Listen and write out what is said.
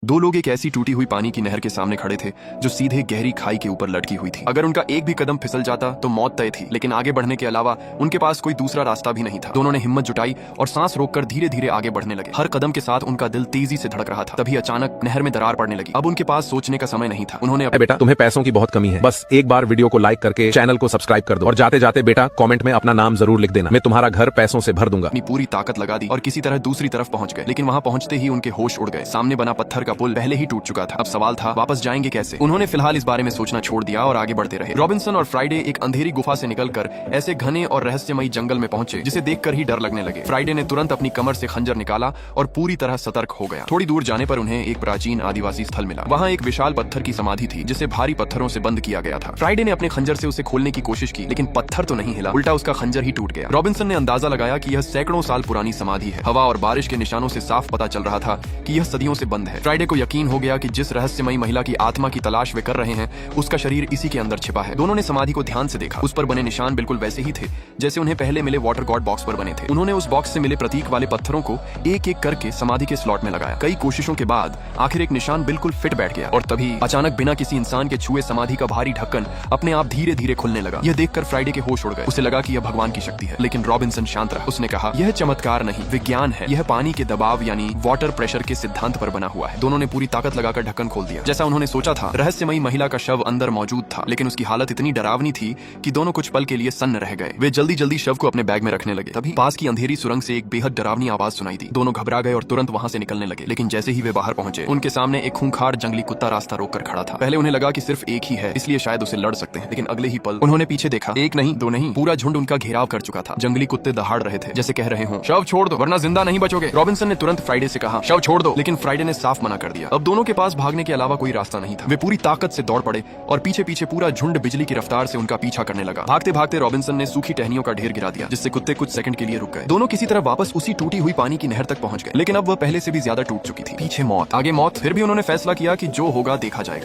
दो लोग एक ऐसी टूटी हुई पानी की नहर के सामने खड़े थे जो सीधे गहरी खाई के ऊपर लटकी हुई थी। अगर उनका एक भी कदम फिसल जाता तो मौत तय थी, लेकिन आगे बढ़ने के अलावा उनके पास कोई दूसरा रास्ता भी नहीं था। दोनों ने हिम्मत जुटाई और सांस रोककर धीरे धीरे आगे बढ़ने लगे। हर कदम के साथ उनका दिल तेजी से धड़क रहा था। तभी अचानक नहर में दरार पड़ने लगी। अब उनके पास सोचने का समय नहीं था। उन्होंने बेटा, तुम्हें पैसों की बहुत कमी है, बस एक बार वीडियो को लाइक करके चैनल को सब्सक्राइब कर दो और जाते जाते बेटा कमेंट में अपना नाम जरूर लिख देना। मैं तुम्हारा घर पैसों से भर दूंगा। अपनी पूरी ताकत लगा दी और किसी तरह दूसरी तरफ पहुंच गए, लेकिन वहां पहुंचते ही उनके होश उड़ गए। सामने बना पत्थर का पुल पहले ही टूट चुका था। अब सवाल था वापस जाएंगे कैसे। उन्होंने फिलहाल इस बारे में सोचना छोड़ दिया और आगे बढ़ते रहे। रॉबिन्सन और फ्राइडे एक अंधेरी गुफा से निकलकर ऐसे घने और रहस्यमयी जंगल में पहुंचे जिसे देखकर ही डर लगने लगे। फ्राइडे ने तुरंत अपनी कमर से खंजर निकाला और पूरी तरह सतर्क हो गया। थोड़ी दूर जाने पर उन्हें एक प्राचीन आदिवासी स्थल मिला। वहाँ एक विशाल पत्थर की समाधि थी जिसे भारी पत्थरों से बंद किया गया था। फ्राइडे ने अपने खंजर से उसे खोलने की कोशिश की, लेकिन पत्थर तो नहीं हिला, उल्टा उसका खंजर ही टूट गया। रॉबिन्सन ने अंदाजा लगाया कि यह सैकड़ों साल पुरानी समाधि है। हवा और बारिश के निशानों से साफ पता चल रहा था कि यह सदियों से बंद है। फ्राइडे को यकीन हो गया कि जिस रहस्यमयी महिला की आत्मा की तलाश वे कर रहे हैं उसका शरीर इसी के अंदर छिपा है। दोनों ने समाधि को ध्यान से देखा। उस पर बने निशान बिल्कुल वैसे ही थे जैसे उन्हें पहले मिले वाटर गॉड बॉक्स पर बने थे। उन्होंने उस बॉक्स से मिले प्रतीक वाले पत्थरों को एक एक करके समाधि के स्लॉट में लगाया। कई कोशिशों के बाद आखिर एक निशान बिल्कुल फिट बैठ गया और तभी अचानक बिना किसी इंसान के छुए समाधि का भारी ढक्कन अपने आप धीरे धीरे खुलने लगा। यह देखकर फ्राइडे के होश उड़ गए। उसे लगा कि यह भगवान की शक्ति है, लेकिन रॉबिन्सन शांत रहा। उसने कहा, यह चमत्कार नहीं, विज्ञान है। यह पानी के दबाव यानी वाटर प्रेशर के सिद्धांत पर बना हुआ है। दोनों ने पूरी ताकत लगाकर ढक्कन खोल दिया। जैसा उन्होंने सोचा था, रहस्यमयी महिला का शव अंदर मौजूद था, लेकिन उसकी हालत इतनी डरावनी थी कि दोनों कुछ पल के लिए सन्न रह गए। वे जल्दी जल्दी शव को अपने बैग में रखने लगे। तभी पास की अंधेरी सुरंग से एक बेहद डरावनी आवाज सुनाई दी। दोनों घबरा गए और तुरंत वहां से निकलने लगे, लेकिन जैसे ही वे बाहर पहुंचे उनके सामने एक खूंखार जंगली कुत्ता रास्ता रोककर खड़ा था। पहले उन्हें लगा कि सिर्फ एक ही है, इसलिए शायद उसे लड़ सकते हैं, लेकिन अगले ही पल उन्होंने पीछे देखा। एक नहीं, दो नहीं, पूरा झुंड उनका घेराव कर चुका था। जंगली कुत्ते दहाड़ रहे थे, जैसे कह रहे हों, शव छोड़ दो वरना जिंदा नहीं बचोगे। रॉबिन्सन ने तुरंत फ्राइडे से कहा, शव छोड़ दो, लेकिन फ्राइडे ने साफ मना कर दिया। अब दोनों के पास भागने के अलावा कोई रास्ता नहीं था। वे पूरी ताकत से दौड़ पड़े और पीछे पीछे पूरा झुंड बिजली की रफ्तार से उनका पीछा करने लगा। भागते भागते रॉबिन्सन ने सूखी टहनियों का ढेर गिरा दिया, जिससे कुत्ते कुछ सेकंड के लिए रुक गए। दोनों किसी तरह वापस उसी टूटी हुई पानी की नहर तक पहुंच गए, लेकिन अब वह पहले से भी ज्यादा टूट चुकी थी। पीछे मौत, आगे मौत। फिर भी उन्होंने फैसला किया कि जो होगा देखा जाएगा।